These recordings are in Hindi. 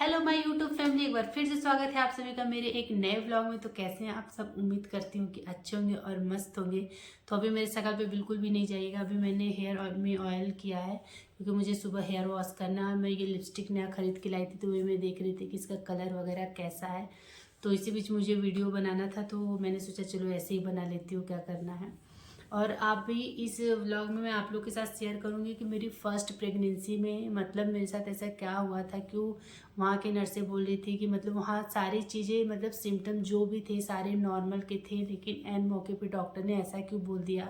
हेलो माय यूट्यूब फैमिली, एक बार फिर से स्वागत है आप सभी का मेरे एक नए व्लॉग में। तो कैसे हैं आप सब? उम्मीद करती हूँ कि अच्छे होंगे और मस्त होंगे। तो अभी मेरे शक्ल पे बिल्कुल भी नहीं जाइएगा। अभी मैंने हेयर ऑयल में ऑयल किया है क्योंकि मुझे सुबह हेयर वॉश करना है। मैं ये लिपस्टिक नया खरीद के लाई थी तो वही मैं देख रही थी कि इसका कलर वगैरह कैसा है। तो इसी बीच मुझे वीडियो बनाना था तो मैंने सोचा चलो ऐसे ही बना लेती हूँ, क्या करना है। और आप भी इस व्लॉग में मैं आप लोग के साथ शेयर करूंगी कि मेरी फर्स्ट प्रेगनेंसी में मतलब मेरे साथ ऐसा क्या हुआ था, क्यों वहाँ की नर्सें बोल रही थी कि मतलब वहाँ सारी चीज़ें मतलब सिम्टम जो भी थे सारे नॉर्मल के थे, लेकिन एन मौके पे डॉक्टर ने ऐसा क्यों बोल दिया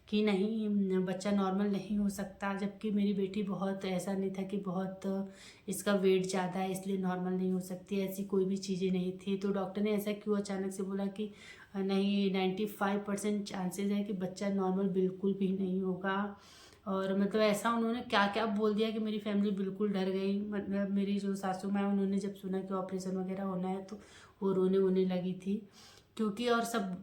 कि नहीं बच्चा नॉर्मल नहीं हो सकता। जबकि मेरी बेटी बहुत ऐसा नहीं था कि बहुत इसका वेट ज़्यादा है इसलिए नॉर्मल नहीं हो सकती, ऐसी कोई भी चीज़ें नहीं थी। तो डॉक्टर ने ऐसा क्यों अचानक से बोला कि नहीं 95% चांसेस है कि बच्चा नॉर्मल बिल्कुल भी नहीं होगा। और मतलब ऐसा उन्होंने क्या क्या बोल दिया कि मेरी फैमिली बिल्कुल डर गई। मतलब मेरी जो सासू माँ उन्होंने जब सुना कि ऑपरेशन वगैरह होना है तो वो रोने वोने लगी थी। क्योंकि और सब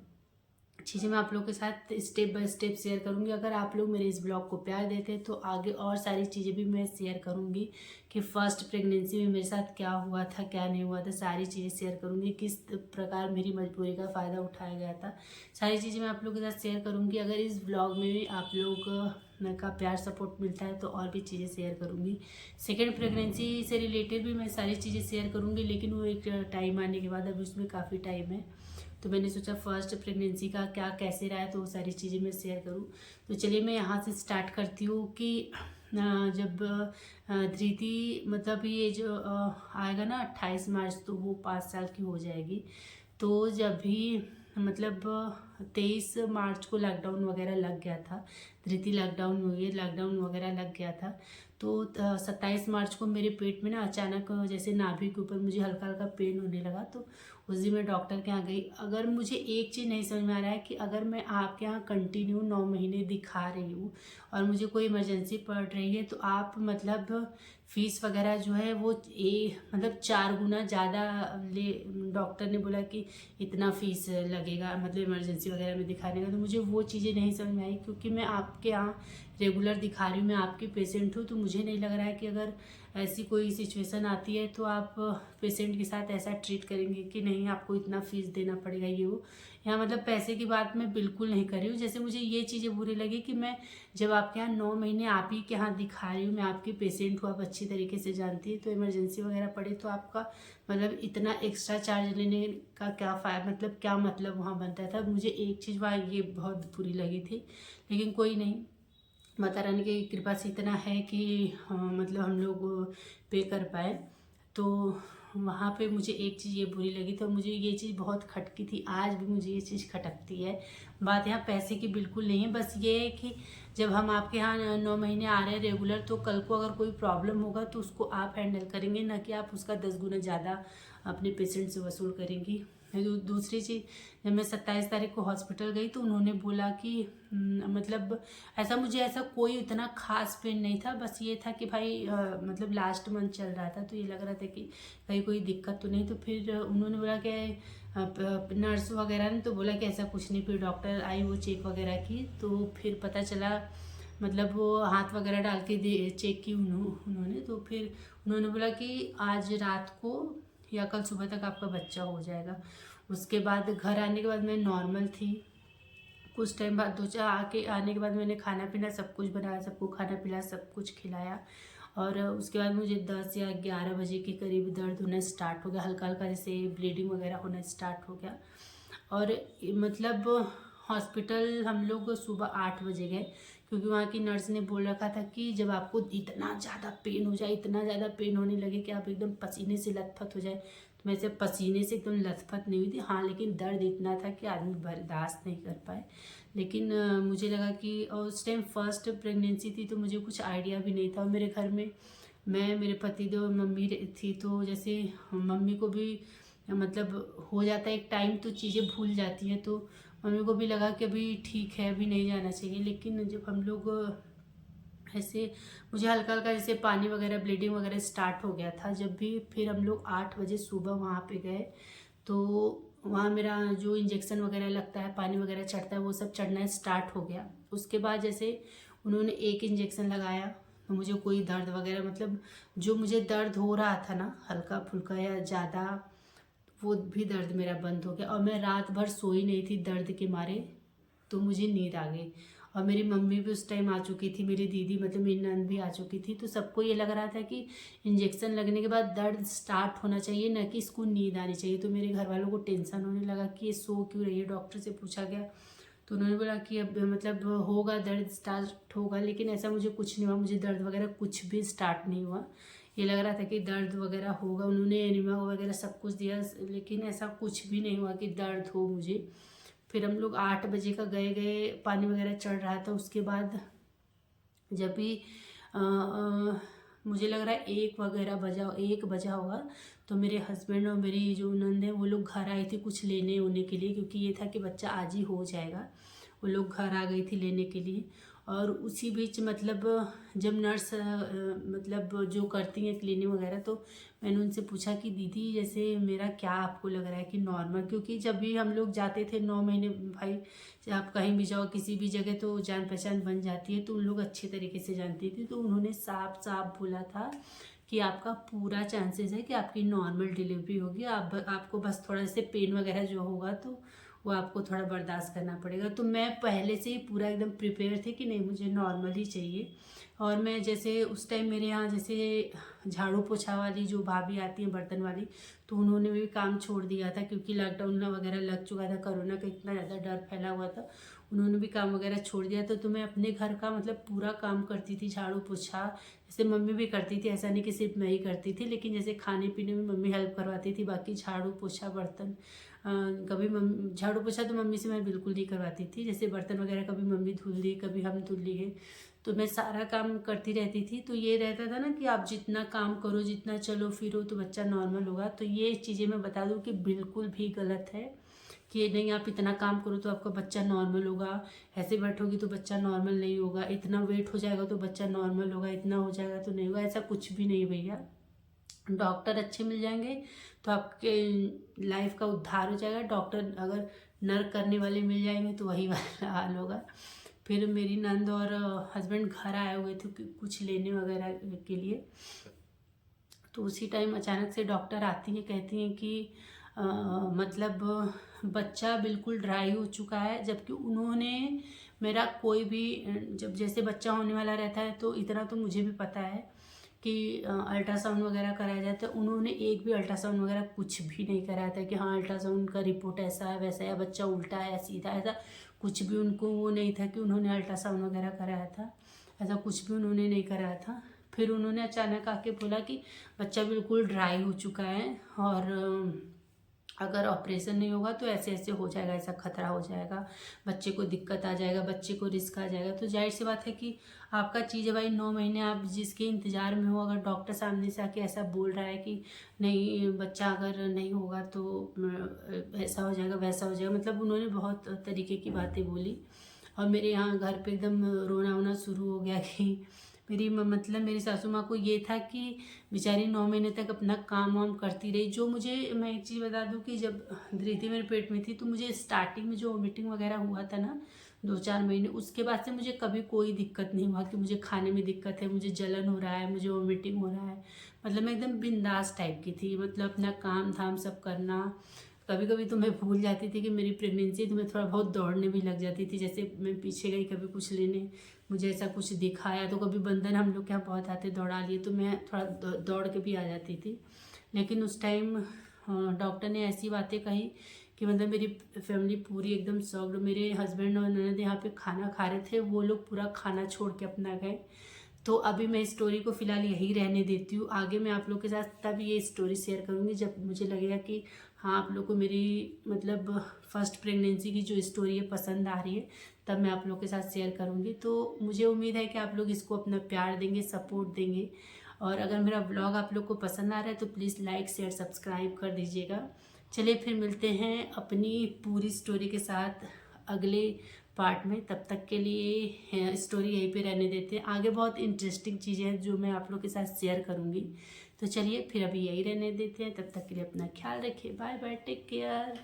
चीज़ें मैं आप लोग के साथ स्टेप बाय स्टेप शेयर करूंगी। अगर आप लोग मेरे इस ब्लॉग को प्यार देते हैं तो आगे और सारी चीज़ें भी मैं शेयर करूंगी कि फर्स्ट प्रेगनेंसी में मेरे साथ क्या हुआ था क्या नहीं हुआ था। सारी चीज़ें शेयर करूंगी, किस प्रकार मेरी मजबूरी का फ़ायदा उठाया गया था। सारी चीज़ें मैं आप लोग के साथ शेयर करूंगी। अगर इस ब्लॉग में भी आप लोग का प्यार सपोर्ट मिलता है तो और भी चीज़ें शेयर करूंगी। सेकेंड प्रेगनेंसी से रिलेटेड भी मैं सारी चीज़ें शेयर करूंगी, लेकिन वो एक टाइम आने के बाद, अभी उसमें काफ़ी टाइम है। तो मैंने सोचा फर्स्ट प्रेगनेंसी का क्या कैसे रहा है तो वो सारी चीज़ें मैं शेयर करूँ। तो चलिए मैं यहाँ से स्टार्ट करती हूँ कि जब धृति मतलब ये जो आएगा ना 28 मार्च, तो वो 5 साल की हो जाएगी। तो जब भी मतलब 23 मार्च को लॉकडाउन वगैरह लग गया था, धृति लॉकडाउन हुई है, लॉकडाउन वगैरह लग गया था। तो 27 मार्च को मेरे पेट में ना अचानक जैसे नाभि के ऊपर मुझे हल्का हल्का पेन होने लगा। तो उस दिन मैं डॉक्टर के यहाँ गई। अगर मुझे एक चीज़ नहीं समझ में आ रहा है कि अगर मैं आपके यहाँ कंटिन्यू 9 महीने दिखा रही हूँ और मुझे कोई इमरजेंसी पड़ रही है तो आप मतलब फीस वगैरह जो है वो मतलब 4 गुना ज़्यादा ले। डॉक्टर ने बोला कि इतना फीस लगेगा मतलब इमरजेंसी वगैरह में दिखाने का। तो मुझे वो चीज़ें नहीं समझ में आई क्योंकि मैं आपके यहाँ रेगुलर दिखा रही हूँ, मैं आपकी पेशेंट हूँ। तो मुझे नहीं लग रहा है कि अगर ऐसी कोई सिचुएशन आती है तो आप पेशेंट के साथ ऐसा ट्रीट करेंगे कि नहीं आपको इतना फीस देना पड़ेगा ये वो। यहाँ मतलब पैसे की बात मैं बिल्कुल नहीं कर रही हूँ। जैसे मुझे ये चीज़ें बुरी लगी कि मैं जब आपके यहाँ 9 महीने आप ही के यहाँ दिखा रही हूँ, मैं आपकी पेशेंट हूँ, आप अच्छी तरीके से जानती है। तो इमरजेंसी वगैरह पड़े तो आपका मतलब इतना एक्स्ट्रा चार्ज लेने का क्या फ़ायदा, मतलब क्या मतलब वहाँ बनता था। मुझे एक चीज़ वहाँ ये बहुत बुरी लगी थी, लेकिन कोई नहीं, माता रानी की कृपा से इतना है कि मतलब हम लोग पे कर पाए। तो वहाँ पे मुझे एक चीज़ ये बुरी लगी, तो मुझे ये चीज़ बहुत खटकी थी, आज भी मुझे ये चीज़ खटकती है। बात यहाँ पैसे की बिल्कुल नहीं है, बस ये है कि जब हम आपके यहाँ 9 महीने आ रहे हैं रेगुलर, तो कल को अगर कोई प्रॉब्लम होगा तो उसको आप हैंडल करेंगे, ना कि आप उसका 10 गुना ज़्यादा अपने पेशेंट से वसूल करेंगी। दूसरी चीज़, जब मैं 27 तारीख को हॉस्पिटल गई तो उन्होंने बोला कि मतलब ऐसा मुझे ऐसा कोई इतना खास पेन नहीं था, बस ये था कि भाई मतलब लास्ट मंथ चल रहा था तो ये लग रहा था कि कहीं कोई दिक्कत तो नहीं। तो फिर उन्होंने बोला कि नर्स वगैरह ने तो बोला कि ऐसा कुछ नहीं। फिर डॉक्टर आई, वो चेक वगैरह की तो फिर पता चला, मतलब वो हाथ वगैरह डाल के चेक की उन्होंने। तो फिर उन्होंने बोला कि आज रात को या कल सुबह तक आपका बच्चा हो जाएगा। उसके बाद घर आने के बाद मैं नॉर्मल थी। कुछ टाइम बाद दो चार आके आने के बाद मैंने खाना पीना सब कुछ बनाया, सबको खाना पिलाया, सब कुछ खिलाया। और उसके बाद मुझे 10 या 11 बजे के करीब दर्द होना स्टार्ट हो गया, हल्का हल्का जैसे ब्लीडिंग वगैरह होना स्टार्ट हो गया। और मतलब हॉस्पिटल हम लोग सुबह 8 बजे गए क्योंकि वहाँ की नर्स ने बोल रखा था कि जब आपको इतना ज़्यादा पेन हो जाए, इतना ज़्यादा पेन होने लगे कि आप एकदम पसीने से लथपथ हो जाए। तो मैं से पसीने से एकदम लथपथ नहीं हुई थी, हाँ, लेकिन दर्द इतना था कि आदमी बर्दाश्त नहीं कर पाए। लेकिन मुझे लगा कि और उस टाइम फर्स्ट प्रेगनेंसी थी तो मुझे कुछ आइडिया भी नहीं था। मेरे घर में मैं, मेरे पतिदेव, मम्मी थी। तो जैसे मम्मी को भी मतलब हो जाता है एक टाइम तो चीज़ें भूल जाती हैं। तो मम्मी को भी लगा कि अभी ठीक है, अभी नहीं जाना चाहिए। लेकिन जब हम लोग ऐसे, मुझे हल्का हल्का जैसे पानी वगैरह ब्लीडिंग वगैरह स्टार्ट हो गया था जब भी। फिर हम लोग 8 बजे सुबह वहाँ पे गए तो वहाँ मेरा जो इंजेक्शन वगैरह लगता है, पानी वगैरह चढ़ता है, वो सब चढ़ना स्टार्ट हो गया। उसके बाद जैसे उन्होंने एक इंजेक्शन लगाया, मुझे कोई दर्द वगैरह, मतलब जो मुझे दर्द हो रहा था ना हल्का फुल्का या ज़्यादा, वो भी दर्द मेरा बंद हो गया। और मैं रात भर सोई नहीं थी दर्द के मारे, तो मुझे नींद आ गई। और मेरी मम्मी भी उस टाइम आ चुकी थी, मेरी दीदी मतलब मेरी नंद भी आ चुकी थी। तो सबको ये लग रहा था कि इंजेक्शन लगने के बाद दर्द स्टार्ट होना चाहिए, न कि इसको नींद आनी चाहिए। तो मेरे घर वालों को टेंशन होने लगा कि ये सो क्यों रही है। डॉक्टर से पूछा गया तो उन्होंने बोला कि अब मतलब होगा, दर्द स्टार्ट होगा, लेकिन ऐसा मुझे कुछ नहीं हुआ, मुझे दर्द वगैरह कुछ भी स्टार्ट नहीं हुआ। ये लग रहा था कि दर्द वगैरह होगा, उन्होंने एनिमा वगैरह सब कुछ दिया, लेकिन ऐसा कुछ भी नहीं हुआ कि दर्द हो मुझे। फिर हम लोग 8 बजे का गए, पानी वगैरह चढ़ रहा था। उसके बाद जब भी मुझे लग रहा है 1 बजा होगा, तो मेरे हस्बैंड और मेरी जो नंद है वो लोग घर आई थी कुछ लेने होने के लिए, क्योंकि ये था कि बच्चा आज ही हो जाएगा। वो लोग घर आ गई थी लेने के लिए। और उसी बीच मतलब जब नर्स मतलब जो करती हैं क्लीनिंग वगैरह, तो मैंने उनसे पूछा कि दीदी जैसे मेरा क्या आपको लग रहा है कि नॉर्मल, क्योंकि जब भी हम लोग जाते थे 9 महीने, भाई आप कहीं भी जाओ किसी भी जगह तो जान पहचान बन जाती है, तो उन लोग अच्छे तरीके से जानती थी। तो उन्होंने साफ साफ बोला था कि आपका पूरा चांसेस है कि आपकी नॉर्मल डिलीवरी होगी। आपको बस थोड़ा से पेन वगैरह जो होगा तो वो आपको थोड़ा बर्दाश्त करना पड़ेगा। तो मैं पहले से ही पूरा एकदम प्रिपेयर थी कि नहीं मुझे नॉर्मल ही चाहिए। और मैं जैसे उस टाइम मेरे यहाँ जैसे झाड़ू पोछा वाली जो भाभी आती हैं बर्तन वाली, तो उन्होंने भी काम छोड़ दिया था, क्योंकि लॉकडाउन वगैरह लग चुका था, कोरोना का इतना ज़्यादा डर फैला हुआ था। उन्होंने भी काम वगैरह छोड़ दिया था। तो मैं अपने घर का मतलब पूरा काम करती थी, झाड़ू पोछा जैसे मम्मी भी करती थी, ऐसा नहीं कि सिर्फ मैं ही करती थी, लेकिन जैसे खाने पीने में मम्मी हेल्प करवाती थी, बाकी झाड़ू पोछा बर्तन कभी झाड़ू पोछा तो मम्मी से मैं बिल्कुल नहीं करवाती थी। जैसे बर्तन वगैरह कभी मम्मी धुल दी, कभी हम धुल लिए, तो मैं सारा काम करती रहती थी। तो ये रहता था ना कि आप जितना काम करो, जितना चलो फिरो, तो बच्चा नॉर्मल होगा। तो ये चीज़ें मैं बता दूं कि बिल्कुल भी गलत है कि नहीं आप इतना काम करो तो आपका बच्चा नॉर्मल होगा, ऐसे बैठोगी तो बच्चा नॉर्मल नहीं होगा, इतना वेट हो जाएगा तो बच्चा नॉर्मल होगा, इतना हो जाएगा तो नहीं होगा। ऐसा कुछ भी नहीं भैया। डॉक्टर अच्छे मिल जाएंगे तो आपके लाइफ का उद्धार हो जाएगा। डॉक्टर अगर नर्क करने वाले मिल जाएंगे तो वही वाला हाल होगा। फिर मेरी नंद और हस्बैंड घर आए हुए थे कुछ लेने वगैरह के लिए। तो उसी टाइम अचानक से डॉक्टर आती है, कहती हैं कि मतलब बच्चा बिल्कुल ड्राई हो चुका है। जबकि उन्होंने मेरा कोई भी जब जैसे बच्चा होने वाला रहता है तो इतना तो मुझे भी पता है कि अल्ट्रासाउंड वगैरह कराया जाता है। उन्होंने एक भी अल्ट्रासाउंड वगैरह कुछ भी नहीं कराया था कि हाँ अल्ट्रासाउंड का रिपोर्ट ऐसा है वैसा है, बच्चा उल्टा है सीधा, ऐसा कुछ भी उनको वो नहीं था कि उन्होंने अल्ट्रासाउंड वगैरह कराया था। ऐसा कुछ भी उन्होंने नहीं कराया था। फिर उन्होंने अचानक आके बोला कि बच्चा बिल्कुल ड्राई हो चुका है और अगर ऑपरेशन नहीं होगा तो ऐसे ऐसे हो जाएगा, ऐसा खतरा हो जाएगा, बच्चे को दिक्कत आ जाएगा, बच्चे को रिस्क आ जाएगा। तो जाहिर सी बात है कि आपका चीज़ है भाई, 9 महीने आप जिसके इंतज़ार में हो, अगर डॉक्टर सामने से आके ऐसा बोल रहा है कि नहीं बच्चा अगर नहीं होगा तो ऐसा हो जाएगा वैसा हो जाएगा, मतलब उन्होंने बहुत तरीके की बातें बोली। और मेरे यहाँ घर पे एकदम रोना वोना शुरू हो गया कि मतलब मेरी सासू माँ को ये था कि बेचारी 9 महीने तक अपना काम वाम करती रही। जो मुझे, मैं एक चीज़ बता दूँ कि जब धृति मेरे पेट में थी तो मुझे स्टार्टिंग में जो वोमिटिंग वगैरह हुआ था ना 2-4 महीने, उसके बाद से मुझे कभी कोई दिक्कत नहीं हुआ कि मुझे खाने में दिक्कत है, मुझे जलन हो रहा है, मुझे वोमिटिंग हो रहा है। मतलब मैं एकदम बिंदास टाइप की थी, मतलब अपना काम धाम सब करना। कभी कभी तो मैं भूल जाती थी कि मेरी प्रेगनेंसी, तो मैं थोड़ा बहुत दौड़ने भी लग जाती थी। जैसे मैं पीछे गई कभी कुछ लेने, मुझे ऐसा कुछ दिखाया, तो कभी बंधन हम लोग के यहाँ बहुत आते दौड़ा लिए, तो मैं थोड़ा दौड़ के भी आ जाती थी। लेकिन उस टाइम डॉक्टर ने ऐसी बातें कही कि मतलब मेरी फैमिली पूरी एकदम शॉक्ड। मेरे हस्बैंड और ननद यहाँ पे खाना खा रहे थे, वो लोग पूरा खाना छोड़ के अपना गए। तो अभी मैं स्टोरी को फ़िलहाल यही रहने देती हूँ। आगे मैं आप लोग के साथ तब ये स्टोरी शेयर करूँगी जब मुझे लगेगा कि हाँ आप लोग को मेरी मतलब फर्स्ट प्रेगनेंसी की जो स्टोरी है पसंद आ रही है, तब मैं आप लोग के साथ शेयर करूँगी। तो मुझे उम्मीद है कि आप लोग इसको अपना प्यार देंगे, सपोर्ट देंगे। और अगर मेरा ब्लॉग आप लोग को पसंद आ रहा है तो प्लीज़ लाइक शेयर सब्सक्राइब कर दीजिएगा। चलिए फिर मिलते हैं अपनी पूरी स्टोरी के साथ अगले पार्ट में। तब तक के लिए स्टोरी यहीं पे रहने देते हैं। आगे बहुत इंटरेस्टिंग चीज़ें हैं जो मैं आप लोग के साथ शेयर करूँगी। तो चलिए फिर अभी यही रहने देते हैं। तब तक के लिए अपना ख्याल रखिए। Bye bye, take care.